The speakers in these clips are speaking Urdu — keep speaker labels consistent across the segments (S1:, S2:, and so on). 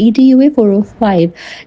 S1: EDUA 405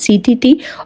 S1: CTT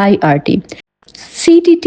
S1: IRT। CTT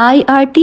S1: IRT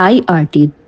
S1: IRT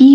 S1: P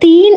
S1: 3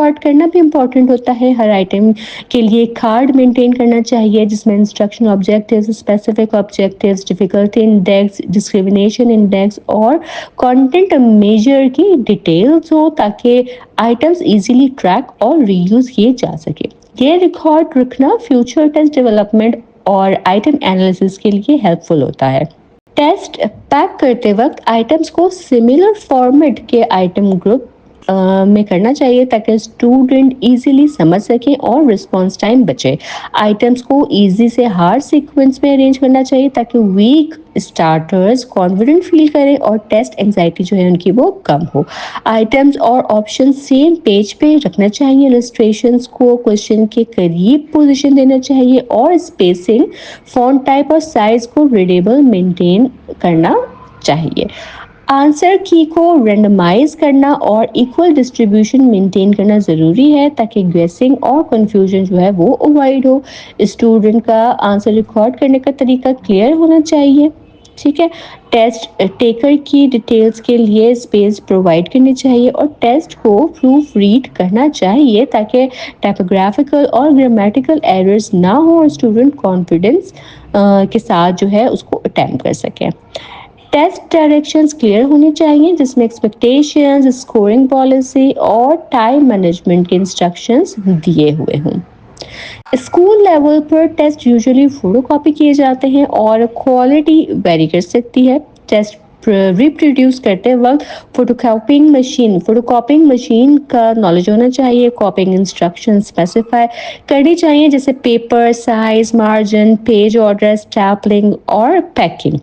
S1: record کرنا بھی امپورٹنٹ ہوتا ہے. ہر آئٹم کے لیے کارڈ مینٹین کرنا چاہیے جس میں instruction objectives, specific objectives, difficulty index, discrimination index اور کانٹینٹ میجر کی ڈیٹیلز ہو تاکہ آئٹمز ایزیلی ٹریک اور ری یوز کیے جا سکے. یہ ریکارڈ رکھنا فیوچر ٹیسٹ ڈیولپمنٹ اور آئٹم انالیسس کے لیے ہیلپ فل ہوتا ہے. ٹیسٹ پیک کرتے وقت آئٹمس کو سملر فارمیٹ کے آئٹم گروپ میں کرنا چاہیے تاکہ اسٹوڈنٹ ایزیلی سمجھ سکیں اور رسپانس ٹائم بچے. آئٹمس کو ایزی سے ہارڈ سیکوینس میں ارینج کرنا چاہیے تاکہ ویک اسٹارٹرز کانفیڈنٹ فیل کریں اور ٹیسٹ انزائٹی جو ہے ان کی وہ کم ہو. آئٹمس اور آپشن سیم پیج پہ رکھنا چاہیے. السٹریشنز کو کوشچن کے قریب پوزیشن دینا چاہیے اور اسپیسنگ، فونٹ ٹائپ اور سائز کو ریڈیبل مینٹین کرنا چاہیے. آنسر کی کو رینڈمائز کرنا اور ایکول ڈسٹریبیوشن مینٹین کرنا ضروری ہے تاکہ گیسنگ اور کنفیوژن جو ہے وہ اوائڈ ہو. اسٹوڈنٹ کا آنسر ریکارڈ کرنے کا طریقہ کلیئر ہونا چاہیے. ٹھیک ہے. ٹیسٹ ٹیکر کی ڈیٹیلز کے لیے اسپیس پرووائڈ کرنی چاہیے اور ٹیسٹ کو پروف ریڈ کرنا چاہیے تاکہ ٹائپوگرافیکل اور گرامیٹیکل ایررز نہ ہوں اور اسٹوڈنٹ کانفیڈنس کے ساتھ جو ہے اس کو اٹیمپٹ کر سکیں. ٹیسٹ ڈائریکشنز کلیئر ہونی چاہیے جس میں ایکسپیکٹیشنز، اسکورنگ پالیسی اور ٹائم مینجمنٹ کے انسٹرکشنز دیے ہوئے ہوں. اسکول لیول پر ٹیسٹ یوزلی فوٹو کاپی کیے جاتے ہیں اور کوالٹی ویری کر سکتی ہے. ٹیسٹ ریپروڈیوس کرتے وقت فوٹو کاپنگ مشین کا نالج ہونا چاہیے. کاپنگ انسٹرکشن اسپیسیفائی کرنی چاہیے جیسے paper size, margin, page order, stapling اور پیکنگ.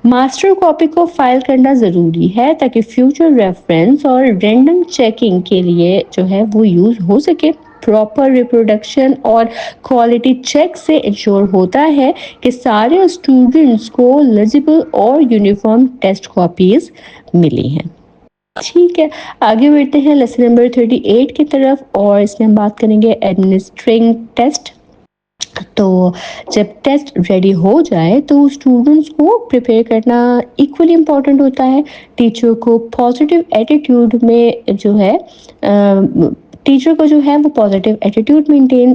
S1: ماسٹر کاپی کو فائل کرنا ضروری ہے تاکہ فیوچر ریفرنس اور رینڈم چیکنگ کے لیے جو ہے وہ یوز ہو سکے. پراپر ریپروڈکشن اور کوالٹی چیک سے انشور ہوتا ہے کہ سارے اسٹوڈنٹس کو لیجیبل اور یونیفارم ٹیسٹ کاپیز ملی ہیں. ٹھیک ہے، آگے بڑھتے ہیں لیسن نمبر 38 کی طرف اور اس میں ہم بات کریں گے ایڈمنسٹرنگ ٹیسٹ. تو جب ٹیسٹ ریڈی ہو جائے تو اسٹوڈنٹس کو پریپیئر کرنا ایکولی امپورٹنٹ ہوتا ہے. ٹیچر کو پازیٹیو ایٹیٹیوڈ میں جو ہے ٹیچر کو جو ہے وہ پازیٹیو ایٹیٹیوڈ مینٹین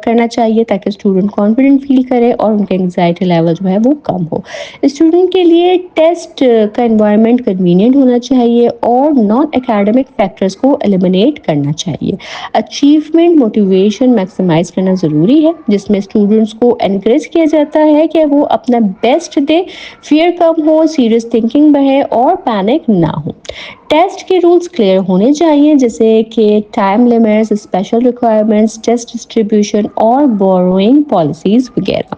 S1: کرنا چاہیے تاکہ اسٹوڈنٹ کانفیڈنٹ فیل کرے اور ان کے انگزائٹی لیول جو ہے وہ کم ہو. اسٹوڈنٹ کے لیے ٹیسٹ کا انوائرمنٹ کنوینئنٹ ہونا چاہیے اور نان اکیڈمک فیکٹرز کو ایلیمینیٹ کرنا چاہیے. اچیومنٹ موٹیویشن میکسیمائز کرنا ضروری ہے جس میں اسٹوڈنٹس کو انکریج کیا جاتا ہے کہ وہ اپنا بیسٹ دے، فیئر کم ہو، سیریس تھنکنگ بڑھے اور پینک نہ ہو. ٹیسٹ کے رولز کلیئر ہونے چاہیے جیسے کہ time limits, special requirements, test distribution اور بوروئنگ پالیسیز وغیرہ.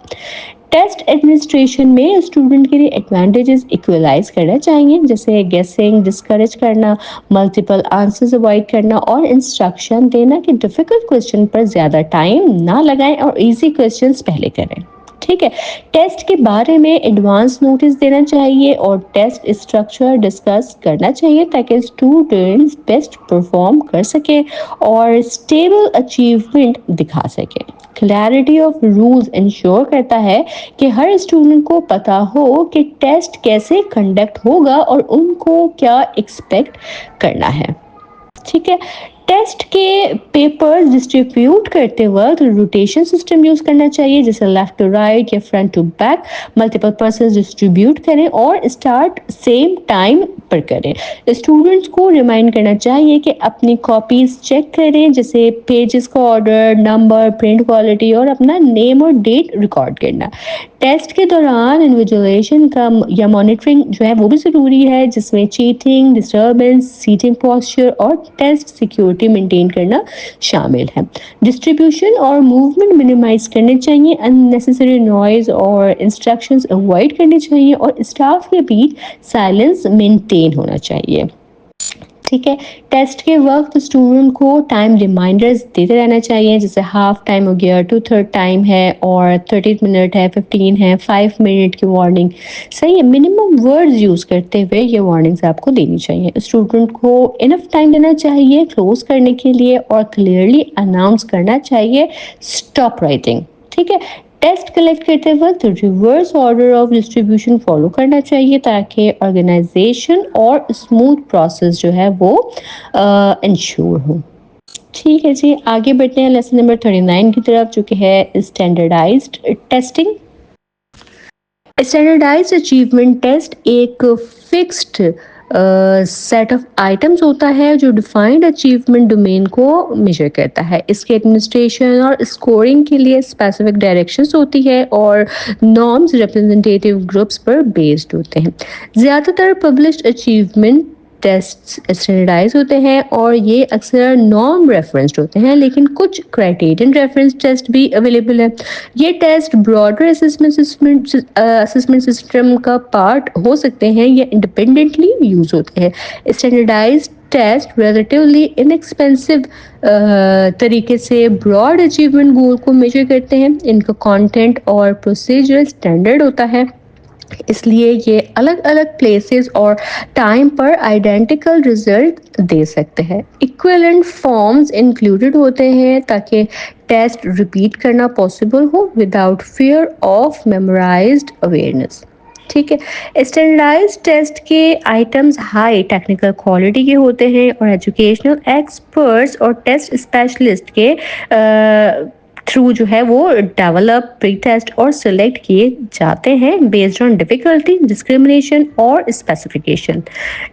S1: ٹیسٹ ایڈمنسٹریشن میں اسٹوڈنٹ کے لیے ایڈوانٹیجز ایکویلائز کرنا چاہیے جیسے گیسنگ ڈسکریج کرنا، ملٹیپل آنسرز اوائڈ کرنا اور انسٹرکشن دینا کہ ڈیفیکلٹ کوسچن پر زیادہ ٹائم نہ لگائیں اور ایزی کوسچنز پہلے کریں. ٹھیک ہے. ٹیسٹ کے بارے میں ایڈوانس نوٹس دینا چاہیے اور ٹیسٹ اسٹرکچر ڈسکس کرنا چاہیے تاکہ اسٹوڈنٹس بیسٹ پرفارم کر سکیں اور اسٹیبل اچیومنٹ دکھا سکیں. کلیئرٹی آف رولز انشور کرتا ہے کہ ہر اسٹوڈنٹ کو پتا ہو کہ ٹیسٹ کیسے کنڈکٹ ہوگا اور ان کو کیا ایکسپیکٹ کرنا ہے. ٹھیک ہے. ٹیسٹ کے پیپر ڈسٹریبیوٹ کرتے وقت روٹیشن سسٹم یوز کرنا چاہیے جیسے لیفٹ ٹو رائٹ یا front to back. Multiple persons distribute کریں اور اسٹارٹ سیم ٹائم پر کریں. اسٹوڈنٹس کو ریمائنڈ کرنا چاہیے کہ اپنی کاپیز چیک کریں جیسے پیجز کا آرڈر، نمبر، پرنٹ کوالٹی اور اپنا نیم اور ڈیٹ ریکارڈ کرنا. ٹیسٹ کے دوران انویجولیشن کا یا مانیٹرنگ جو ہے وہ بھی ضروری ہے جس میں چیٹنگ، ڈسٹربنس، سیٹنگ پوسچر اور ٹیسٹ سیکیورٹی مینٹین کرنا شامل ہے. ڈسٹریبیوشن اور موومنٹ منیمائز کرنے چاہیے، اننیسیسری نوائز اور انسٹرکشنز اوائڈ کرنے چاہیے اور اسٹاف کے بیچ سائلنس مینٹین ہونا چاہیے. ٹھیک ہے. ٹیسٹ کے وقت اسٹوڈنٹ کو ٹائم ریمائنڈرز دیتے رہنا چاہیے جیسے ہاف ٹائم ہو گیا، 2/3 ٹائم ہے اور 30 منٹ ہے، 15 ہے، 5 منٹ کی وارننگ. صحیح ہے. منیمم ورڈز یوز کرتے ہوئے یہ وارننگز آپ کو دینی چاہیے. اسٹوڈنٹ کو انف ٹائم دینا چاہیے کلوز کرنے کے لیے اور کلیئرلی اناؤنس کرنا چاہیے اسٹاپ رائٹنگ. ٹھیک ہے. ٹیسٹ کلیکٹ کرتے وقت reverse order of distribution follow کرنا چاہیے تاکہ آرگنائزیشن اور اسموتھ پروسیس جو ہے وہ انشور ہو. ٹھیک ہے جی، آگے بڑھتے ہیں لیسن نمبر 39 کی طرف، جو کہ ہے standardized testing. Standardized achievement test ایک فکسڈ سیٹ آف آئٹمس ہوتا ہے جو ڈیفائنڈ اچیومنٹ ڈومین کو میجر کرتا ہے۔ اس کے ایڈمنسٹریشن اور اسکورنگ کے لیے اسپیسیفک ڈائریکشنز ہوتی ہے اور نارمز ریپرزنٹیٹیو گروپس پر بیسڈ ہوتے ہیں۔ زیادہ تر پبلشڈ اچیومنٹ ٹیسٹ اسٹینڈرڈائز ہوتے ہیں اور یہ اکثر نارم ریفرنسڈ ہوتے ہیں، لیکن کچھ کرائٹیرین ریفرنس ٹیسٹ بھی اویلیبل ہے۔ یہ ٹیسٹ براڈر اسسمنٹ سسٹم کا پارٹ ہو سکتے ہیں یا انڈیپینڈنٹلی یوز ہوتے ہیں۔ اسٹینڈرڈائزڈ ٹیسٹ ریلیٹیولی انیکسپینسو طریقے سے براڈ اچیومنٹ گول کو میجر کرتے ہیں۔ ان کا کانٹینٹ اور پروسیجر اسٹینڈرڈ ہوتا ہے، اس لیے یہ الگ الگ پلیسز اور ٹائم پر آئیڈینٹیکل رزلٹ دے سکتے ہیں۔ ایکویلنٹ فارمز انکلوڈڈ ہوتے ہیں تاکہ ٹیسٹ ریپیٹ کرنا پاسبل ہو without fear of memorized awareness. ٹھیک ہے، اسٹینڈرڈائز ٹیسٹ کے آئٹمز ہائی ٹیکنیکل کوالٹی کے ہوتے ہیں اور ایجوکیشنل ایکسپرٹس اور ٹیسٹ اسپیشلسٹ کے تھرو جو ہے وہ ڈیولپ، پری ٹیسٹ اور سلیکٹ کیے جاتے ہیں بیسڈ آن ڈیفیکلٹی، ڈسکریمنیشن اور اسپیسیفکیشن۔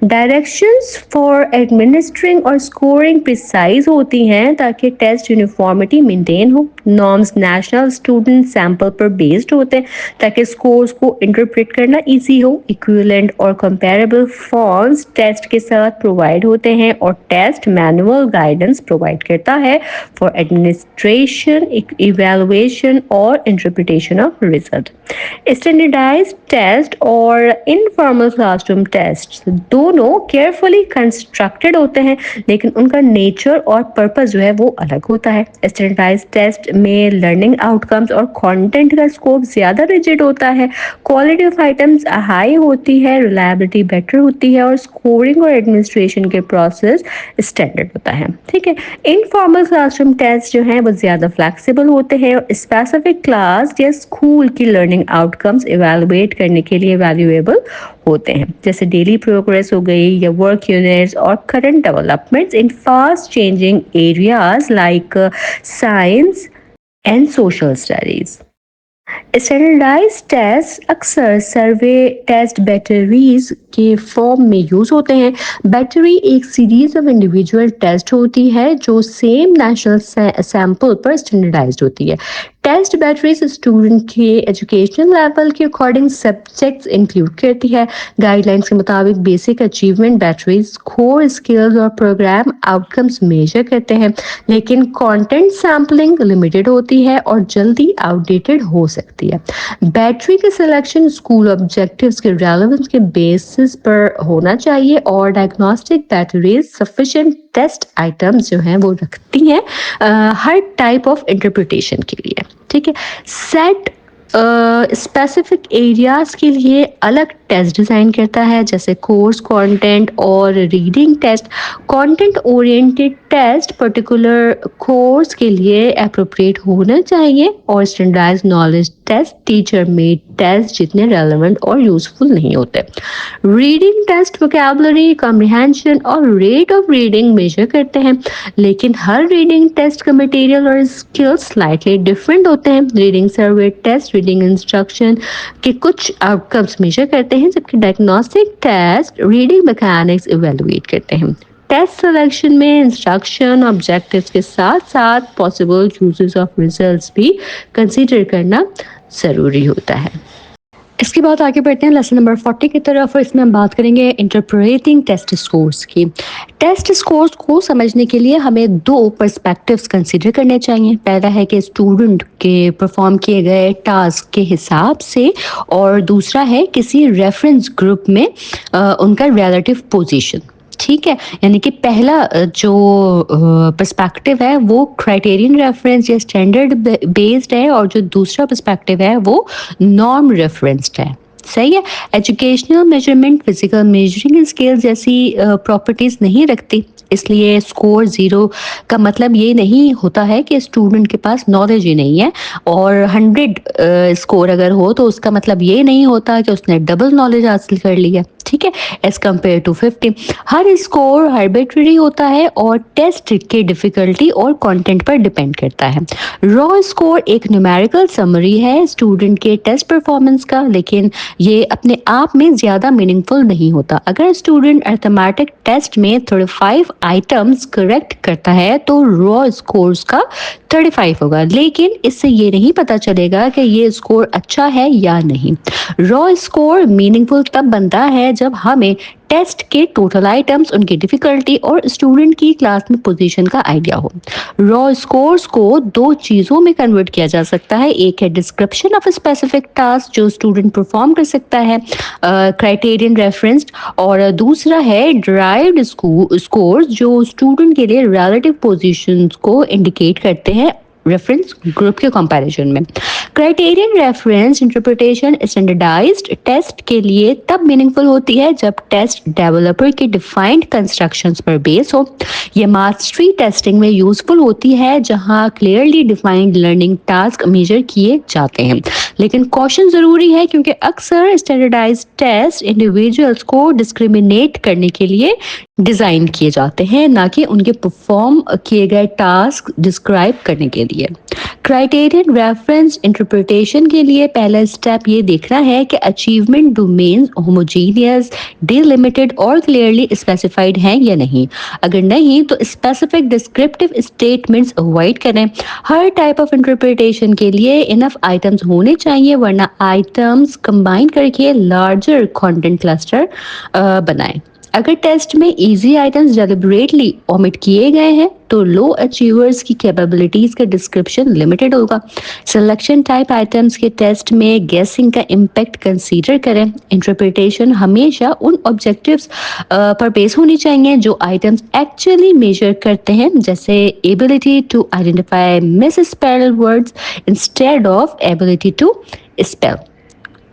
S1: ڈائریکشنز فار ایڈمنسٹرنگ اور اسکورنگ پریسائز ہوتی ہیں تاکہ ٹیسٹ یونیفارمٹی مینٹین ہو۔ نارمز نیشنل اسٹوڈنٹ سیمپل پر بیسڈ ہوتے ہیں تاکہ اسکورز کو انٹرپریٹ کرنا ایزی ہو۔ ایکویلنٹ اور کمپیریبل فارمز ٹیسٹ کے ساتھ پرووائڈ ہوتے ہیں اور ٹیسٹ مینول گائیڈنس پرووائڈ کرتا ہے فار ایڈمنسٹریشن، ایویلویشن اور interpretation of result. Standardized test اور انفارمل کلاس روم ٹیسٹ دونوں کیئرفلی کنسٹرکٹڈ ہوتے ہیں، لیکن ان کا نیچر اور پرپز جو ہے وہ الگ ہوتا ہے۔ اسٹینڈرڈائزڈ ٹیسٹ میں لرننگ آؤٹ کمز اور کانٹینٹ کا اسکوپ زیادہ ریجڈ ہوتا ہے، کوالٹی آف آئٹمز ہائی ہوتی ہے، ریلائبلٹی بیٹر ہوتی ہے اور اسکورنگ اور ایڈمنسٹریشن کے پروسیس اسٹینڈرڈ ہوتا ہے۔ ٹھیک ہے، انفارمل کلاس روم ٹیسٹ جو ہیں وہ زیادہ فلیکسیبل ہوتے ہیں اور اسپیسیفک کلاس یا اسکول کی لرننگ آؤٹ کمز ایویلویٹ کرنے کے لیے ویلیویبل ہوتے ہیں، جیسے ڈیلی پروگریس ہو گئی یا ورک یونٹس اور current developments in fast changing areas like science and social studies. Standardize test اکثر سروے ٹیسٹ بیٹریز کے فارم میں یوز ہوتے ہیں۔ بیٹری ایک سیریز آف انڈیویجول ٹیسٹ ہوتی ہے جو سیم نیشنل سیمپل پر اسٹینڈرڈائزڈ ہوتی ہے۔ ٹیسٹ بیٹریز اسٹوڈنٹ کے ایجوکیشنل لیول کے اکارڈنگ سبجیکٹس انکلوڈ کرتی ہے۔ گائیڈ لائنس کے مطابق بیسک اچیومنٹ بیٹریز کور اسکلز اور پروگرام آؤٹ کمز میجر کرتے ہیں، لیکن کانٹینٹ سیمپلنگ لمیٹڈ ہوتی ہے اور جلدی آؤٹ ڈیٹڈ ہو سکتی ہے۔ بیٹری کے سلیکشن اسکول آبجیکٹیوز کے ریلیونس کے بیسس پر ہونا چاہیے اور diagnostic batteries sufficient test items جو ہیں وہ رکھتی ہیں ہر ٹائپ آف انٹرپریٹیشن کے لیے۔ ٹھیک ہے، سیٹ اسپیسیفک ایریاز کے لیے الگ ٹیسٹ ڈیزائن کرتا ہے، جیسے کورس کانٹینٹ اور reading test. Content oriented test particular course کے لیے اپروپریٹ ہونا چاہیے اور standardize knowledge test teacher made test جتنے ریلیونٹ اور یوزفل نہیں ہوتے۔ ریڈنگ ٹیسٹ ووکیبلری، کمپریہینشن اور ریٹ آف ریڈنگ میجر کرتے ہیں، لیکن ہر ریڈنگ ٹیسٹ کا مٹیریل اور اسکلز سلائٹلی ڈفرینٹ ہوتے ہیں۔ Reading survey test reading instruction کے کچھ آؤٹ کمز میجر کرتے ہیں، جبکہ diagnostic test reading mechanics evaluate کرتے ہیں۔ ٹیسٹ سلیکشن میں انسٹرکشن آبجیکٹیوز کے ساتھ ساتھ پاسبل یوزز آف ریزلٹس بھی کنسیڈر کرنا ضروری ہوتا ہے۔ اس کے بعد آگے بڑھتے ہیں لیسن نمبر 40 کی طرف، اور اس میں ہم بات کریں گے انٹرپریٹنگ ٹیسٹ اسکورس کی۔ ٹیسٹ اسکورس کو سمجھنے کے لیے ہمیں دو پرسپیکٹیوز کنسیڈر کرنے چاہیے۔ پہلا ہے کہ اسٹوڈنٹ کے پرفارم کیے گئے ٹاسک کے حساب سے، اور دوسرا ہے کسی ریفرنس گروپ میں ان کا ریلیٹیو پوزیشن۔ ٹھیک ہے، یعنی کہ پہلا جو پرسپیکٹیو ہے وہ کرائٹیرین ریفرنس یا اسٹینڈرڈ بیسڈ ہے، اور جو دوسرا پرسپیکٹیو ہے وہ نارم ریفرنسڈ ہے۔ صحیح ہے، educational measurement physical measuring scale جیسی پراپرٹیز نہیں رکھتی، اس لیے اسکور 0 کا مطلب یہ نہیں ہوتا ہے کہ اسٹوڈنٹ کے پاس نالج ہی نہیں ہے، اور 100 اسکور اگر ہو تو اس کا مطلب یہ نہیں ہوتا کہ اس نے ڈبل نالج حاصل کر لی ہے۔ ٹھیک ہے, ایز کمپیئر ٹو 50. ہر اسکور آربیٹری ہوتا ہے اور ٹیسٹ کے ڈیفیکلٹی اور کانٹینٹ پر ڈیپینڈ کرتا ہے. را اسکور ایک نیومیریکل سمری ہے اسٹوڈنٹ کے ٹیسٹ پرفارمنس کا, لیکن یہ اپنے آپ میں زیادہ میننگ فل نہیں ہوتا. اگر اسٹوڈنٹ ارتھمیٹک ٹیسٹ میں 35 آئٹمس کریکٹ کرتا ہے تو را اسکورس کا 35 ہوگا, لیکن اس سے یہ نہیں پتا چلے گا کہ یہ اسکور اچھا ہے یا نہیں. را اسکور میننگ فل تب بنتا ہے جب ہمیں ٹیسٹ کے ٹوٹل آئٹمس, ان کی ڈیفیکلٹی اور اسٹوڈنٹ کی کلاس میں پوزیشن کا آئیڈیا ہو. را اسکورس کو دو چیزوں میں کنورٹ کیا جا سکتا ہے, ایک ہے ڈسکرپشن آف اسپیسیفک ٹاسک جو اسٹوڈنٹ پرفارم کر سکتا ہے کرائٹیرین ریفرنسڈ, اور دوسرا ہے ڈرائیوڈ اسکور جو اسٹوڈنٹ کے لیے ریلیٹیو پوزیشنز کو انڈیکیٹ کرتے ہیں ریفرنس گروپ کے کمپیریزن میں. Criterion reference interpretation standardized test کے لیے تب میننگ فل ہوتی ہے جب ٹیسٹ ڈیولپر کے ڈیفائنڈ کنسٹرکشنز پر بیس ہو. یہ ماسٹری ٹیسٹنگ میں یوزفل ہوتی ہے جہاں clearly defined learning task measure کیے جاتے ہیں, لیکن کوشن ضروری ہے کیونکہ اکثر اسٹینڈرڈائزڈ ٹیسٹ انڈیویجولس کو ڈسکریمنیٹ کرنے کے لیے ڈیزائن کیے جاتے ہیں, نہ کہ ان کے پرفارم کیے گئے ٹاسک ڈسکرائب کرنے کے لیے. کرائٹیرین ریفرنس انٹرپریٹیشن کے لیے پہلا اسٹیپ یہ دیکھنا ہے کہ achievement domains homogeneous, D limited اور کلیئرلی اسپیسیفائڈ ہیں یا نہیں. اگر نہیں تو اسپیسیفک ڈسکرپٹیو اسٹیٹمنٹس اوائڈ کریں. ہر ٹائپ آف انٹرپریٹیشن کے لیے انف آئٹمس ہونے چاہیے, ورنہ آئٹمس کمبائن کر کے لارجر کنٹینٹ کلسٹر بنائیں. اگر ٹیسٹ میں ایزی آئٹمس ڈیلیبریٹلی اومٹ کیے گئے ہیں تو لو اچیورز کی کیپیبلٹیز کا ڈسکرپشن لمیٹڈ ہوگا. سلیکشن ٹائپ آئٹمس کے ٹیسٹ میں گیسنگ کا امپیکٹ کنسیڈر کریں. انٹرپریٹیشن ہمیشہ ان آبجیکٹیوز پر بیس ہونی چاہیے جو آئٹمس ایکچولی میجر کرتے ہیں, جیسے ability to identify misspell words instead of ability to spell.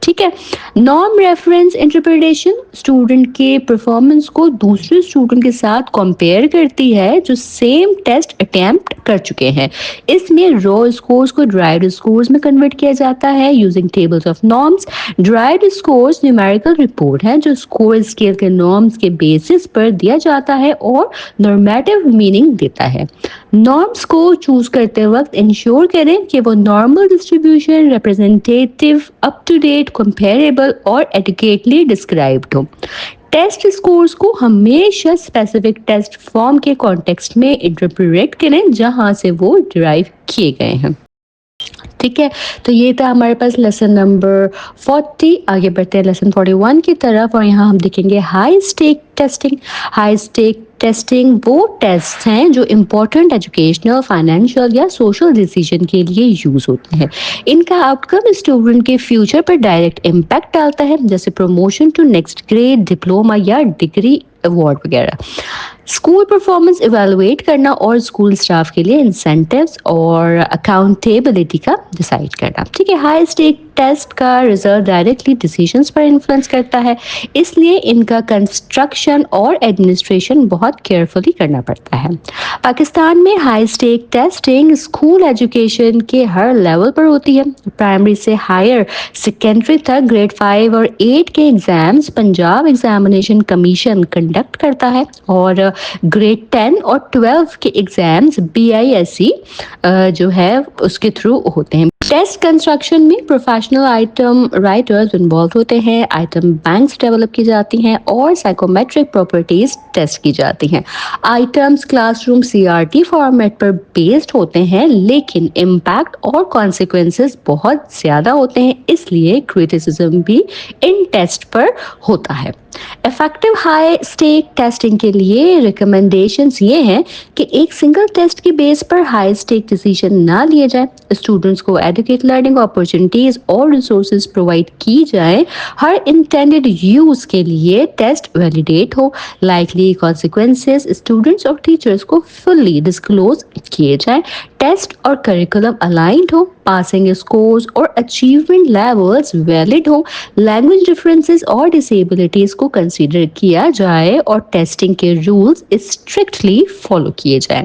S1: ٹھیک ہے. نارم ریفرنس انٹرپریٹیشن اسٹوڈنٹ کے پرفارمنس کو دوسرے اسٹوڈنٹ کے ساتھ کمپیئر کرتی ہے جو سیم ٹیسٹ اٹیمپٹ کر چکے ہیں. اس میں را اسکورس کو ڈرائیوڈ اسکورس میں کنورٹ کیا جاتا ہے using tables of norms. Derived scores numerical report ہے جو اسکور اسکیل کے نارمس کے بیسس پر دیا جاتا ہے اور نارمیٹیو میننگ دیتا ہے. نارمس کو چوز کرتے وقت انشور کریں کہ وہ normal distribution representative, up to date, comparable اور ایڈوکیٹلی ڈسکرائبڈ ہو. ٹیسٹ اسکورس کو ہمیشہ اسپیسیفک ٹیسٹ فارم کے کانٹیکسٹ میں انٹرپریٹ کریں جہاں سے وہ ڈرائیو کیے گئے ہیں. ٹھیک ہے, تو یہ تھا ہمارے پاس لیسن نمبر 40. آگے بڑھتے ہیں لیسن 41 کی طرف, اور یہاں ہم دیکھیں گے high stake testing. High stake testing وہ ٹیسٹ ہیں جو امپورٹنٹ ایجوکیشنل, فائنینشیل یا سوشل ڈیسیجن کے لیے یوز ہوتے ہیں. ان کا آؤٹ کم اسٹوڈنٹ کے فیوچر پر ڈائریکٹ امپیکٹ ڈالتا ہے, جیسے promotion to next grade, diploma یا ڈگری, ایوارڈ وغیرہ. اسکول پرفارمنس ایویلویٹ کرنا اور اسکول اسٹاف کے لیے انسینٹیوز اور اکاؤنٹیبلٹی کا ڈیسائڈ کرنا. ٹھیک ہے. ہائی اسٹیک ٹیسٹ کا رزلٹ ڈائریکٹلی ڈیسیژنس پر انفلوئنس کرتا ہے, اس لیے ان کا کنسٹرکشن اور ایڈمنسٹریشن بہت کیئرفلی کرنا پڑتا ہے. پاکستان میں high stake testing school education کے ہر لیول پر ہوتی ہے. پرائمری سے ہائر سیکنڈری تک گریڈ 5 اور 8 کے exams Punjab examination commission conduct کرتا ہے, اور گریڈ 10 اور 12 کے ایگزامز BISC جو ہے اس کے تھرو ہوتے ہیں. ٹیسٹ کنسٹرکشن میں پروفیشنل آئٹم رائٹرز انوالو ہوتے ہیں, آئٹم بینکس ڈیولپ کی جاتی ہیں اور سائیکومیٹرک پراپرٹیز ٹیسٹ کی جاتی ہیں. Items classroom CRT format پر بیسڈ ہوتے ہیں, لیکن امپیکٹ اور کانسیکوینسز بہت زیادہ ہوتے ہیں, اس لیے کریٹیسزم بھی ان ٹیسٹ پر ہوتا ہے. افیکٹو ہائی اسٹیک ٹیسٹنگ کے لیے ریکمنڈیشنز یہ ہیں کہ ایک سنگل ٹیسٹ کی بیس پر ہائی اسٹیک ڈیسیژن نہ لیے جائیں. اسٹوڈنٹس کو ایڈوکیٹ لرننگ اپرچونٹیز اور ریسورسز پرووائڈ کی جائیں. ہر انٹینڈیڈ یوز کے لیے ٹیسٹ ویلیڈیٹ ہو. لائکلی کانسیکوینسز اسٹوڈنٹس اور ٹیچرز کو فلی ڈسکلوز کیے جائیں. ٹیسٹ اور کریکولم الائنڈ ہو. پاسنگ اسکورز اور اچیومنٹ لیولز ویلڈ ہو. لینگویج ڈفرینسز اور ڈسیبلٹیز کو کنسیڈر کیا جائے اور ٹیسٹنگ کے رولز اسٹرکٹلی فالو کیے جائیں.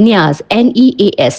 S1: NEAS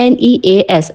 S1: NEAS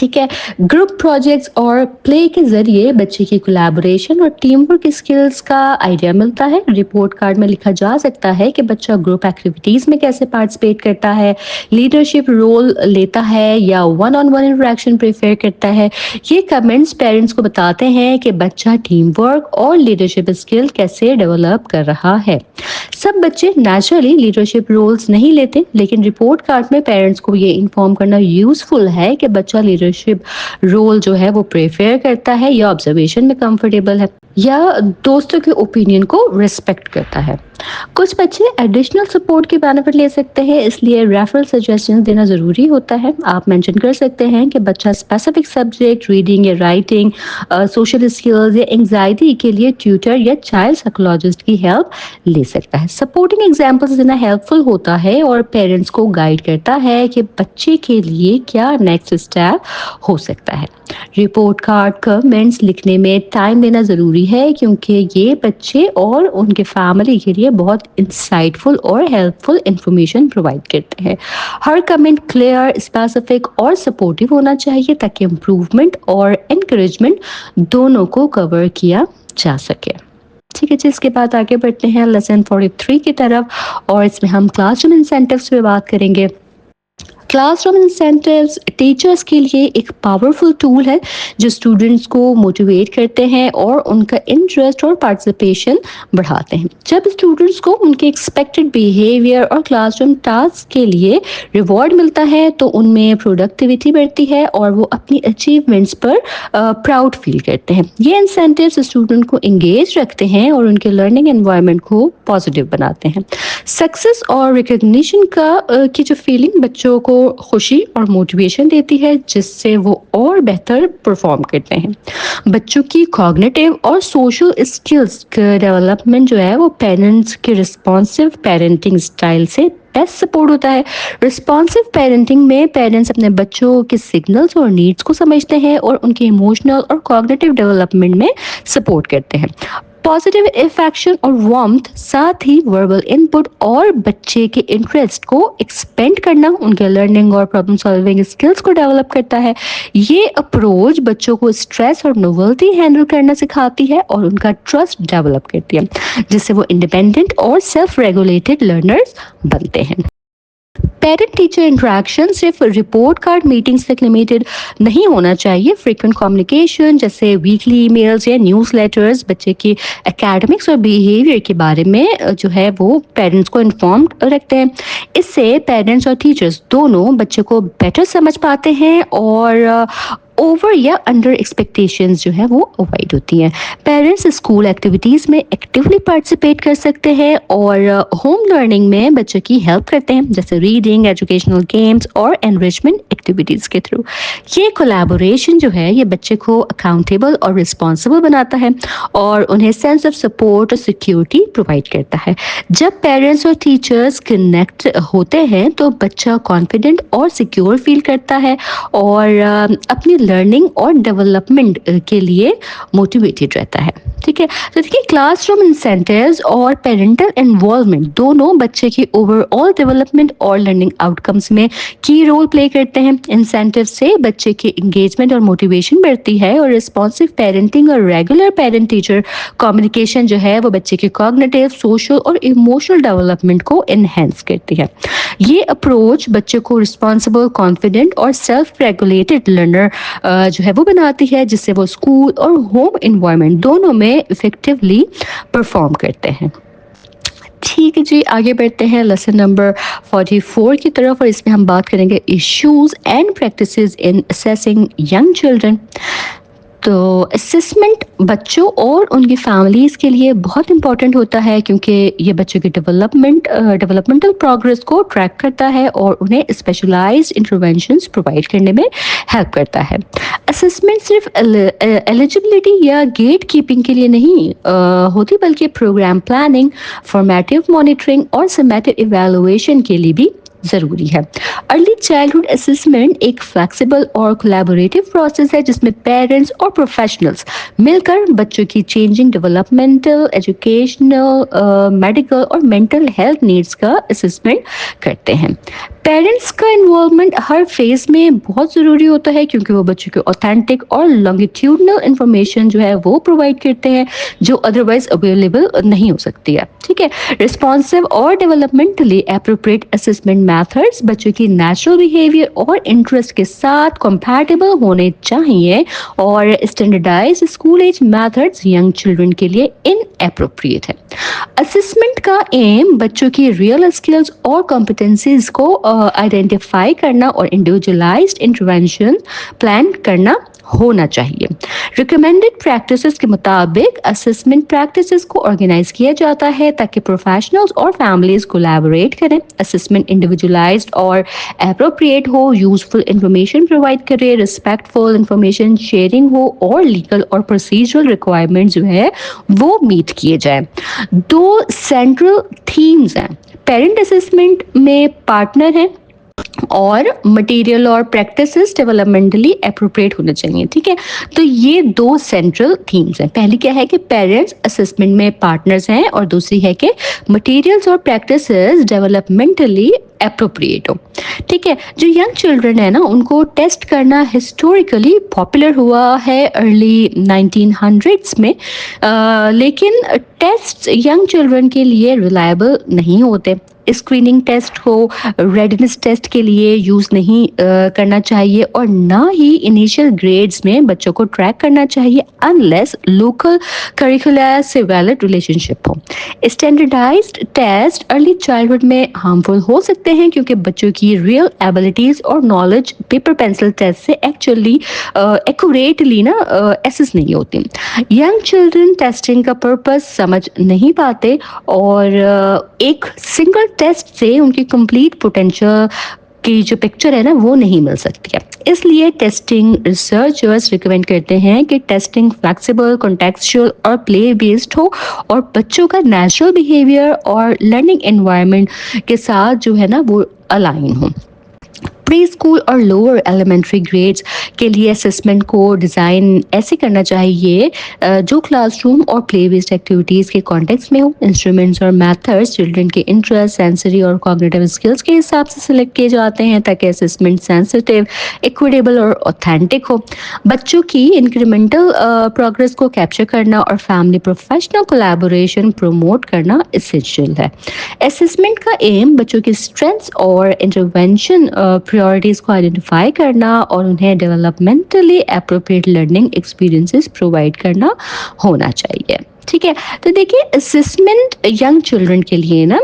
S1: ٹھیک ہے. گروپ پروجیکٹس اور پلے کے ذریعے بچے کی کولیبوریشن اور ٹیم ورک اسکلس کا آئیڈیا ملتا ہے. رپورٹ کارڈ میں لکھا جا سکتا ہے کہ بچہ گروپ ایکٹیویٹیز میں کیسے پارٹیسپیٹ کرتا ہے, لیڈرشپ رول لیتا ہے یا one on one interaction prefer کرتا ہے. یہ کمنٹس پیرنٹس کو بتاتے ہیں کہ بچہ ٹیم ورک اور لیڈرشپ اسکل کیسے ڈیولپ کر رہا ہے. سب بچے نیچرلی لیڈرشپ رولز نہیں لیتے, لیکن رپورٹ کارڈ میں پیرنٹس کو یہ انفارم کرنا یوزفل ہے کہ بچہ لیڈرشپ رول جو ہے وہ پریفر کرتا ہے یا آبزرویشن میں کمفرٹیبل ہے یا دوستوں کے اوپینین کو ریسپیکٹ کرتا ہے. کچھ بچے ایڈیشنل سپورٹ کی بینیفٹ لے سکتے ہیں, اس لیے ریفرل سجیشن دینا ضروری ہوتا ہے. آپ مینشن کر سکتے ہیں کہ بچہ اسپیسیفک سبجیکٹ ریڈنگ یا رائٹنگ, سوشل اسکلز یا انگزائٹی کے لیے ٹیوٹر یا چائلڈ سائیکولوجسٹ کی ہیلپ لے سکتا ہے. سپورٹنگ ایگزامپلس دینا ہیلپ فل ہوتا ہے اور پیرنٹس کو گائیڈ کرتا ہے کہ بچے کے لیے کیا نیکسٹ اسٹیپ ہو سکتا ہے. رپورٹ کارڈ کمنٹس لکھنے میں ٹائم دینا ضروری ہے کیونکہ یہ بچے اور ان کے فیملی کے لیے بہت انسائٹ فل اور ہیلپ فل انفارمیشن پرووائڈ کرتے ہیں. ہر کمنٹ کلیئر, اسپیسیفک اور سپورٹیو ہونا چاہیے تاکہ امپروومنٹ اور انکریجمنٹ دونوں کو کور کیا جا سکے. ٹھیک ہے جی, اس کے بعد آگے بڑھتے ہیں لیسن 43 کی طرف, اور اس میں ہم کلاس روم انسینٹیوز پہ بات کریں گے. کلاس روم انسینٹیوز ٹیچرز کے لیے ایک پاورفل ٹول ہے جو اسٹوڈنٹس کو موٹیویٹ کرتے ہیں اور ان کا انٹرسٹ اور پارٹیسپیشن بڑھاتے ہیں. جب اسٹوڈنٹس کو ان کے ایکسپیکٹڈ بیہیویئر اور کلاس روم ٹاسک کے لیے ریوارڈ ملتا ہے تو ان میں پروڈکٹیوٹی بڑھتی ہے اور وہ اپنی اچیومنٹس پر پراؤڈ فیل کرتے ہیں. یہ انسینٹیوز اسٹوڈنٹ کو انگیج رکھتے ہیں اور ان کے لرننگ انوائرمنٹ کو پازیٹیو بناتے ہیں. سکسیس اور ریکگنیشن کی جو فیلنگ بچوں کو خوشی اور موٹیویشن دیتی ہے جس سے وہ اور بہتر پرفارم کرتے ہیں. بچوں کی کوگنیٹیو اور سوشل اسکلز کا ڈیولپمنٹ جو ہے وہ پیرنٹس کے رسپانسو پیرنٹنگ اسٹائل سے بیسٹ سپورٹ ہوتا ہے. رسپانسو پیرنٹنگ میں پیرنٹس اپنے بچوں کے سگنلز اور نیڈس کو سمجھتے ہیں اور ان کے ایموشنل اور کوگنیٹیو ڈیولپمنٹ میں سپورٹ کرتے ہیں. پازیٹیو افیکشن اور وارمتھ, ساتھ ہی وربل ان پٹ اور بچے کے انٹرسٹ کو ایکسپینڈ کرنا ان کے لرننگ اور پرابلم سالونگ اسکلس کو ڈیولپ کرتا ہے. یہ اپروچ بچوں کو اسٹریس اور نوولٹی ہینڈل کرنا سکھاتی ہے اور ان کا ٹرسٹ ڈیولپ کرتی ہے جس سے وہ انڈیپینڈنٹ اور سیلف ریگولیٹڈ لرنرز بنتے ہیں. پیرنٹ ٹیچر انٹریکشن صرف رپورٹ کارڈ میٹنگز تک لمیٹڈ نہیں ہونا چاہیے. فریکوینٹ کمیونیکیشن جیسے ویکلی ای میلز یا نیوز لیٹرز بچے کی اکیڈمکس اور بیہیویئر کے بارے میں جو ہے وہ پیرنٹس کو انفارمڈ رکھتے ہیں. اس سے پیرنٹس اور ٹیچرز دونوں بچے کو بیٹر سمجھ پاتے ہیں اور اوور یا انڈر ایکسپیکٹیشنز جو ہے وہ اوائڈ ہوتی ہیں. پیرنٹس اسکول ایکٹیویٹیز میں ایکٹیولی پارٹیسپیٹ کر سکتے ہیں اور ہوم لرننگ میں بچوں کی ہیلپ کرتے ہیں جیسے ریڈنگ, ایجوکیشنل گیمز اور انریچمنٹ ایکٹیویٹیز کے تھرو. یہ کولیبوریشن جو ہے یہ بچے کو اکاؤنٹیبل اور رسپانسبل بناتا ہے اور انہیں سینس آف سپورٹ اور سیکیورٹی پرووائڈ کرتا ہے. جب پیرنٹس اور ٹیچرز کنیکٹ ہوتے ہیں تو بچہ کانفیڈنٹ اور سیکیور فیل کرتا ہے اور اپنی لرننگ اور ڈیولپمنٹ کے لیے موٹیویٹڈ رہتا ہے. ٹھیک ہے, تو دیکھیے کلاس روم انسینٹیوز اور پیرنٹل انوالومنٹ دونوں بچے کی اوور آل ڈیولپمنٹ اور لرننگ آؤٹ کمس میں کی رول پلے کرتے ہیں. انسینٹیو سے بچے کی انگیجمنٹ اور موٹیویشن بڑھتی ہے اور رسپانسو پیرنٹنگ اور ریگولر پیرنٹ ٹیچر کمیونیکیشن جو ہے وہ بچے کے کوگنیٹیو, سوشل اور ایموشنل ڈیولپمنٹ کو انہینس کرتی ہے. یہ اپروچ بچے کو رسپانسبل, کانفیڈنٹ اور سیلف ریگولیٹڈ لرنر جو ہے وہ بناتی ہے جس سے وہ اسکول اور ہوم انوائرمنٹ دونوں میں افیکٹولی پرفارم کرتے ہیں. ٹھیک ہے جی, آگے بڑھتے ہیں لیسن نمبر 44 کی طرف, اور اس میں ہم بات کریں گے issues and practices in assessing young children. تو اسسمنٹ بچوں اور ان کی فیملیز کے لیے بہت امپورٹنٹ ہوتا ہے کیونکہ یہ بچوں کی ڈیولپمنٹل پروگرس کو ٹریک کرتا ہے اور انہیں اسپیشلائزڈ انٹروینشنز پرووائڈ کرنے میں ہیلپ کرتا ہے. اسسمنٹ صرف ایلیجبلٹی یا گیٹ کیپنگ کے لیے نہیں ہوتی بلکہ پروگرام پلاننگ, فارمیٹیو مانیٹرنگ اور سمیٹیو ایویلویشن کے لیے بھی ضروری ہے. ارلی چائلڈہڈ اسسمنٹ ایک فلیکسیبل اور کولیبوریٹو پروسیس ہے جس میں پیرنٹس اور پروفیشنلز مل کر بچوں کی چینجنگ ڈیولپمنٹل, ایجوکیشنل, میڈیکل اور مینٹل ہیلتھ نیڈس کا اسسمنٹ کرتے ہیں. پیرنٹس کا انوالومنٹ ہر فیز میں بہت ضروری ہوتا ہے کیونکہ وہ بچوں کو اوتھینٹک اور لانگیٹیوڈنل انفارمیشن جو ہے وہ پرووائڈ کرتے ہیں جو ادروائز اویلیبل نہیں ہو سکتی ہے. ٹھیک ہے. رسپانسو اور ڈیولپمنٹلی اپروپریٹ اسسمنٹ میتھڈس بچوں کی نیچرل بیہیویئر اور انٹرسٹ کے ساتھ کمپیٹیبل ہونے چاہیے اور standardize school age methods young children کے لیے ان اپروپریٹ ہے. اسسمنٹ کا ایم بچوں کی ریئل اسکلز اور کمپٹنسیز کو آئیڈینٹیفائی کرنا اور انڈیویجولائزڈ انٹروینشن پلان کرنا ہونا چاہیے. ریکمینڈڈ پریکٹسز کے مطابق اسسمنٹ پریکٹسز کو آرگنائز کیا جاتا ہے تاکہ پروفیشنلز اور فیملیز کولیبوریٹ کریں. اسسمنٹ انڈیویجولائزڈ اور اپروپریٹ ہو, یوزفل انفارمیشن پرووائڈ کرے, ریسپیکٹفل انفارمیشن شیئرنگ ہو اور لیگل اور پروسیجرل ریکوائرمنٹ جو ہے وہ میٹ کیے جائیں. دو سینٹرل تھیمز ہیں. پیرنٹ اسسمنٹ میں پارٹنر ہیں اور مٹیریل اور پریکٹسز ڈیولپمنٹلی اپروپریٹ ہونے چاہیے. ٹھیک ہے. تو یہ دو سینٹرل تھیمز ہیں. پہلی کیا ہے کہ پیرنٹس اسسمنٹ میں پارٹنرز ہیں اور دوسری ہے کہ مٹیریلز اور پریکٹسز ڈیولپمنٹلی اپروپریٹ ہو. ٹھیک ہے. جو ینگ چلڈرن ہے نا ان کو ٹیسٹ کرنا ہسٹوریکلی پاپولر ہوا ہے ارلی 1900s میں, لیکن ٹیسٹ ینگ چلڈرن کے لیے ریلائبل نہیں ہوتے. اسکریننگ ٹیسٹ کو ریڈنس ٹیسٹ کے لیے یوز نہیں کرنا چاہیے اور نہ ہی انیشیل گریڈز میں بچوں کو ٹریک کرنا چاہیے انلیس لوکل کریکولر سے ویلڈ ریلیشن شپ ہو. اسٹینڈرڈائزڈ ٹیسٹ ارلی چائلڈہڈ میں ہارمفل ہو سکتے ہیں کیونکہ بچوں کی ریئل ایبلٹیز اور نالج پیپر پینسل ٹیسٹ سے ایکچولی ایکوریٹلی نا ایسس نہیں ہوتی. ینگ چلڈرن ٹیسٹنگ کا پرپز سمجھ نہیں پاتے اور ایک سنگل ٹیسٹ سے ان کی کمپلیٹ پوٹینشیل کی جو پکچر ہے نا وہ نہیں مل سکتی ہے. اس لیے ٹیسٹنگ ریسرچرز ریکمینڈ کرتے ہیں کہ ٹیسٹنگ فلیکسیبل, کنٹیکسچوئل اور پلے بیسڈ ہو اور بچوں کا نیچرل بیہیویئر اور لرننگ انوائرمنٹ کے ساتھ جو ہے نا وہ الائن ہو. پری اسکول اور لوور ایلیمنٹری گریڈز کے لیے اسسمنٹ کو ڈیزائن ایسے کرنا چاہیے جو کلاس روم اور پلے بیسڈ ایکٹیویٹیز کے کانٹیکس میں ہو. انسٹرومنٹس اور میتھڈس چلڈرن کے انٹرسٹ, سینسری اور کوگنیٹو اسکلز کے حساب سے سلیکٹ کیے جاتے ہیں تاکہ اسسمنٹ سینسٹیو, ایکویٹیبل اور اوتھینٹک ہو. بچوں کی انکریمنٹل پروگرس کو کیپچر کرنا اور فیملی پروفیشنل کولیبوریشن پروموٹ کرنا اسینشیل ہے. اسسمنٹ کا ایم بچوں کی اسٹرینتھس اور انٹروینشن پریورٹیز کو آئیڈینٹیفائی کرنا اور انہیں ڈیولپمنٹلی اپروپریٹ لرننگ ایکسپیرینسز پرووائڈ کرنا ہونا چاہیے. ٹھیک ہے. تو دیکھیے اسسمنٹ ینگ چلڈرن کے لیے نا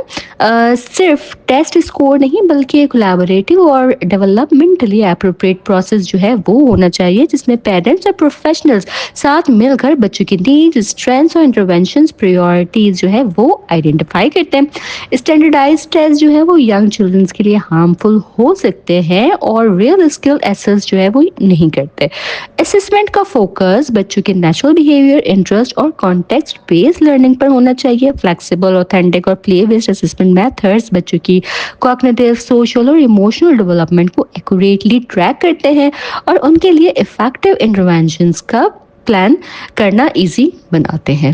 S1: صرف ٹیسٹ اسکور نہیں بلکہ کولیبوریٹو اور ڈیولپمنٹلی اپروپریٹ پروسیس جو ہے وہ ہونا چاہیے جس میں پیرنٹس اور پروفیشنلز ساتھ مل کر بچوں کی نیڈز, اسٹرینتھس اور انٹروینشنز پریورٹیز جو ہے وہ آئیڈینٹیفائی کرتے ہیں. اسٹینڈرڈائز ٹیسٹ جو ہے وہ ینگ چلڈرنس کے لیے ہارمفل ہو سکتے ہیں اور ریئل اسکل ایسس جو ہے وہ نہیں کرتے. اسسمنٹ کا فوکس بچوں کے نیچرل بیہیویئر, انٹرسٹ اور کانٹیکسٹ بیس لرننگ پر ہونا چاہیے. فلیکسیبل, اوتھینٹک اور پلے بیسڈ اسسمنٹ میتھڈز بچوں کی کوگنیٹو, سوشل اور ایموشنل ڈیولپمنٹ کو ایکوریٹلی ٹریک کرتے ہیں اور ان کے لیے افیکٹو انٹروینشنز کا پلان کرنا ایزی بناتے ہیں.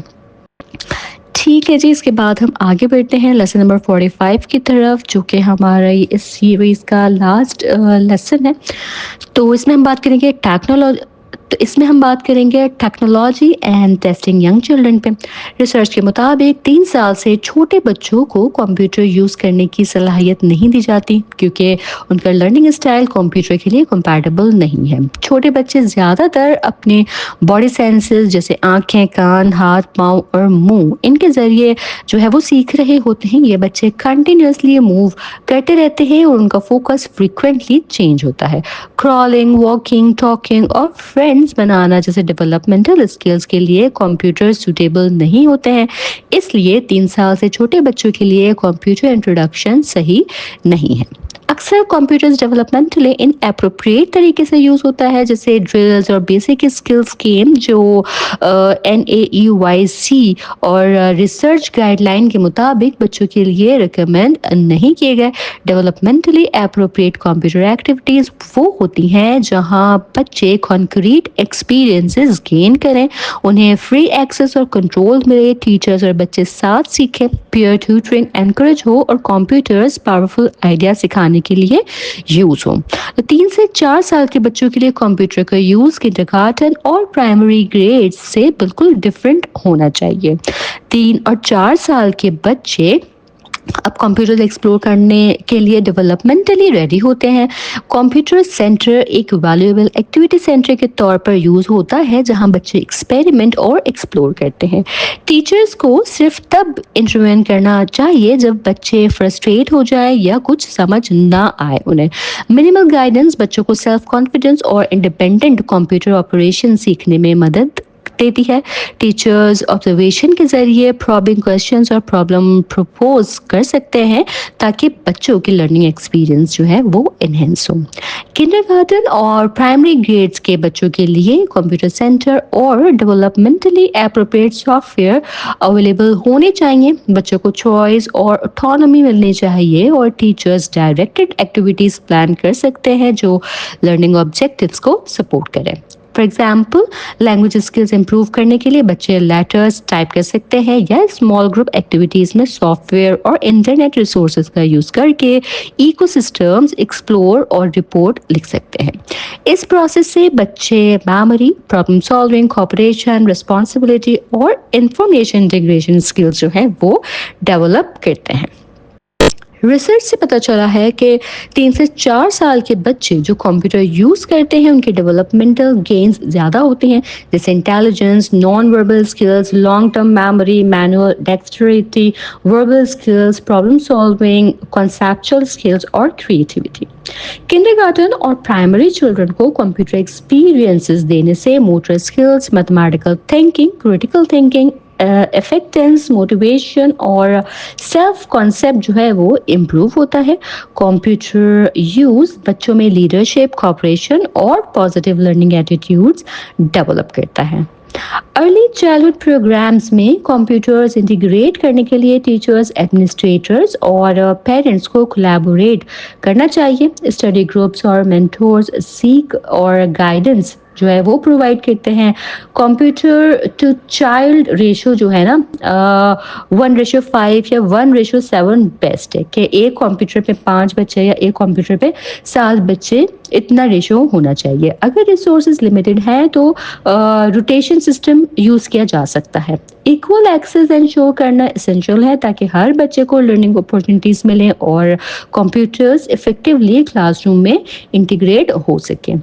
S1: ٹھیک ہے جی. اس کے بعد ہم آگے بڑھتے ہیں لیسن نمبر 45 کی طرف جو کہ ہمارا اس سیریز کا لاسٹ لیسن ہے. تو اس میں ہم بات کریں گے technology and testing young children پہ. ریسرچ کے مطابق 3 سال سے چھوٹے بچوں کو کمپیوٹر یوز کرنے کی صلاحیت نہیں دی جاتی کیونکہ ان کا لرننگ اسٹائل کمپیوٹر کے لیے کمپیٹیبل نہیں ہے. چھوٹے بچے زیادہ تر اپنے باڈی سینسز جیسے آنکھیں, کان, ہاتھ, پاؤں اور منہ ان کے ذریعے جو ہے وہ سیکھ رہے ہوتے ہیں. یہ بچے کنٹینیوسلی موو کرتے رہتے ہیں اور ان کا فوکس فریکوینٹلی چینج ہوتا ہے. کرالنگ, واکنگ, ٹاکنگ اور فرینڈز بنانا جیسے ڈیولپمنٹل اسکلز کے لیے کمپیوٹر سوٹیبل نہیں ہوتے ہیں. اس لیے 3 سال سے چھوٹے بچوں کے لیے کمپیوٹر انٹروڈکشن صحیح نہیں ہے. اکثر کمپیوٹرز ڈیولپمنٹلی ان اپروپریٹ طریقے سے یوز ہوتا ہے جیسے ڈرلز اور بیسک اسکلز گیم جو NAEYC اور ریسرچ گائیڈ لائن کے مطابق بچوں کے لیے ریکمینڈ نہیں کیے گئے. ڈیولپمنٹلی اپروپریٹ کمپیوٹر ایکٹیویٹیز وہ ہوتی ہیں جہاں بچے کنکریٹ ایکسپیرینسز گین کریں, انہیں فری ایکسیس اور کنٹرول ملے, ٹیچرز اور بچے ساتھ سیکھیں, پیئر ٹیوٹرنگ انکریج ہو اور کمپیوٹرز پاورفل آئیڈیا سکھانے کے کے لیے یوز ہو. 3 سے 4 سال کے بچوں کے لیے کمپیوٹر کا یوز کنڈرگارٹن اور پرائمری گریڈ سے بالکل ڈفرینٹ ہونا چاہیے. 3 اور 4 سال کے بچے اب کمپیوٹر ایکسپلور کرنے کے لیے ڈیولپمنٹلی ریڈی ہوتے ہیں. کمپیوٹر سینٹر ایک ویلیویبل ایکٹیویٹی سینٹر کے طور پر یوز ہوتا ہے جہاں بچے ایکسپیریمنٹ اور ایکسپلور کرتے ہیں. ٹیچرز کو صرف تب انٹروین کرنا چاہیے جب بچے فرسٹریٹ ہو جائے یا کچھ سمجھ نہ آئے انہیں. منیمل گائیڈنس بچوں کو سیلف کانفیڈنس اور انڈیپینڈنٹ کمپیوٹر آپریشن سیکھنے میں مدد دیتی ہے. ٹیچرز آبزرویشن کے ذریعے پرابنگ کویسچنز اور پرابلم پروپوز کر سکتے ہیں تاکہ بچوں کی لرننگ ایکسپیرینس جو ہے وہ انہینس ہو. کنڈرگارٹن اور پرائمری گریڈز کے بچوں کے لیے کمپیوٹر سینٹر اور ڈیولپمنٹلی اپروپریٹ سافٹ ویئر اویلیبل ہونے چاہیے. بچوں کو چوائس اور اٹانومی ملنی چاہیے اور ٹیچرز ڈائریکٹڈ ایکٹیویٹیز پلان کر سکتے ہیں جو لرننگ آبجیکٹیوز کو سپورٹ کریں. For example language skills improve کرنے کے لیے بچے لیٹرز ٹائپ کر سکتے ہیں یا اسمال گروپ ایکٹیویٹیز میں سافٹ ویئر اور انٹرنیٹ ریسورسز کا یوز کر کے ایکو سسٹمز ایکسپلور اور رپورٹ لکھ سکتے ہیں. اس پروسیس سے بچے memory, problem solving, cooperation, responsibility اور انفارمیشن انٹیگریشن اسکلز جو ہیں وہ ڈیولپ کرتے ہیں. ریسرچ سے پتہ چلا ہے کہ 3 سے 4 سال کے بچے جو کمپیوٹر یوز کرتے ہیں ان کے ڈیولپمنٹل گینز زیادہ ہوتے ہیں جیسے intelligence, non verbal skills, long term memory, manual dexterity, verbal skills, problem solving, conceptual skills اور کریٹیوٹی. کنڈرگارٹن اور پرائمری چلڈرن کو کمپیوٹر ایکسپیرینسز دینے سے motor skills, mathematical thinking, critical thinking, effectiveness, motivation اور سیلف کانسیپٹ جو ہے وہ امپروو ہوتا ہے. کمپیوٹر یوز بچوں میں لیڈرشپ، کوآپریشن اور پازیٹیو لرننگ ایٹیٹیوڈز ڈیولپ کرتا ہے. ارلی چائلڈہڈ پروگرامز میں کمپیوٹرز انٹیگریٹ کرنے کے لیے ٹیچرز، ایڈمنسٹریٹرز اور پیرنٹس کو کولیبوریٹ کرنا چاہیے. اسٹڈی گروپس اور مینٹورز سیکھ اور گائیڈنس جو ہے وہ پرووائڈ کرتے ہیں. کمپیوٹر ٹو چائلڈ ریشو جو ہے نا 1:5 یا 1:7 بیسٹ ہے کہ ایک کمپیوٹر پہ 5 بچے یا ایک کمپیوٹر پہ 7 بچے اتنا ریشو ہونا چاہیے. اگر ریسورسز لمیٹڈ ہیں تو روٹیشن سسٹم یوز کیا جا سکتا ہے. ایکول ایکسیس انشور کرنا اسینشیل ہے تاکہ ہر بچے کو لرننگ اپورچونیٹیز ملیں اور کمپیوٹرز افیکٹولی کلاس روم میں انٹیگریٹ ہو سکیں.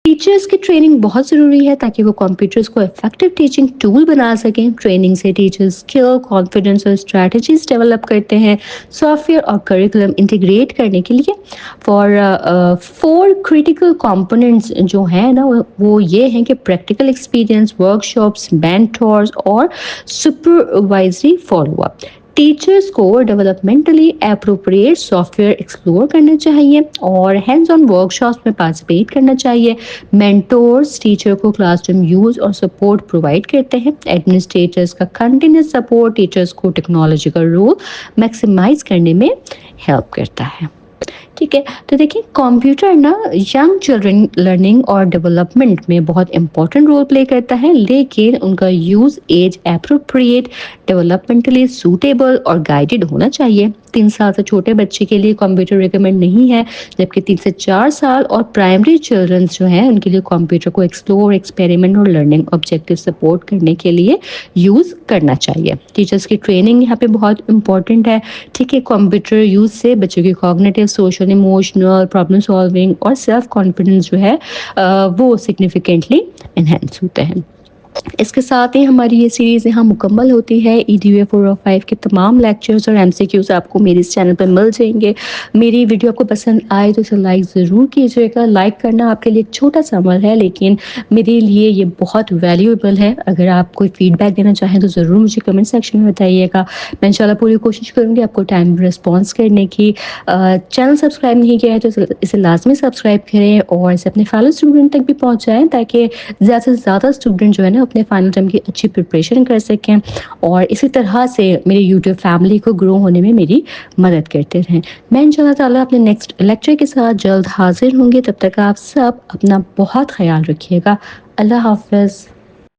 S1: ٹیچرز کی ٹریننگ بہت ضروری ہے تاکہ وہ کمپیوٹرز کو افیکٹو ٹیچنگ ٹول بنا سکیں. ٹریننگ سے ٹیچرز اسکل، کانفیڈنس اور اسٹریٹجیز ڈیولپ کرتے ہیں سافٹ ویئر اور کریکولم انٹیگریٹ کرنے کے لیے. فور کریٹیکل کمپوننٹس جو ہیں نا وہ یہ ہیں کہ practical experience, work shops, mentors اور سپروائزری فالو اپ. ٹیچرز کو ڈیولپمنٹلی اپروپریٹ سافٹ ویئر ایکسپلور کرنا چاہیے اور ہینڈز آن ورک شاپس میں پارٹیسپیٹ کرنا چاہیے. مینٹورز ٹیچر کو کلاس روم یوز اور سپورٹ پرووائڈ کرتے ہیں. ایڈمنسٹریٹرز کا کنٹینیوس سپورٹ ٹیچرز کو ٹیکنالوجی کا رول میکسیمائز کرنے میں ہیلپ کرتا ہے. ٹھیک ہے، تو دیکھیں کمپیوٹر نا ینگ چلڈرن لرننگ اور ڈیولپمنٹ میں بہت امپورٹنٹ رول پلے کرتا ہے، لیکن ان کا یوز ایج اپروپریٹ، ڈیولپمنٹلی سوٹیبل اور گائیڈڈ ہونا چاہیے. 3 سال سے چھوٹے بچے کے لیے کمپیوٹر ریکمینڈ نہیں ہے، جبکہ 3 سے 4 سال اور پرائمری چلڈرنس جو ہیں ان کے لیے کمپیوٹر کو ایکسپلور، ایکسپیریمنٹ اور لرننگ آبجیکٹیو سپورٹ کرنے کے لیے یوز کرنا چاہیے. ٹیچرس کی ٹریننگ یہاں پہ بہت امپورٹنٹ ہے. ٹھیک ہے، کمپیوٹر یوز سے بچوں کی cognitive, social, emotional, problem solving اور سیلف کانفیڈنس جو ہے وہ سگنیفیکینٹلی انہینس ہوتے ہیں. اس کے ساتھ ہی ہماری یہ سیریز یہاں مکمل ہوتی ہے. EDUA 405 کے تمام لیکچرز اور MCQs آپ کو میرے اس چینل پر مل جائیں گے. میری ویڈیو آپ کو پسند آئے تو اسے لائک ضرور کیجیے گا. لائک کرنا آپ کے لیے ایک چھوٹا سا عمل ہے لیکن میرے لیے یہ بہت ویلیویبل ہے. اگر آپ کوئی فیڈ بیک دینا چاہیں تو ضرور مجھے کمنٹ سیکشن میں بتائیے گا. میں انشاءاللہ پوری کوشش کروں گی آپ کو ٹائم رسپانس کرنے کی. چینل سبسکرائب نہیں کیا ہے تو اسے لازمی سبسکرائب کریں اور اسے اپنے فیلو اسٹوڈنٹ تک بھی پہنچائیں تاکہ زیادہ سے زیادہ اسٹوڈنٹ جو ہے نا اپنے فائنل ٹرم کی اچھی پریپریشن کر سکیں اور اسی طرح سے میری یوٹیوب فیملی کو گرو ہونے میں میری مدد کرتے رہیں. میں انشاءاللہ تعالیٰ اپنے نیکسٹ لیکچر کے ساتھ جلد حاضر ہوں گی. تب تک آپ سب اپنا بہت خیال رکھیے گا. اللہ حافظ.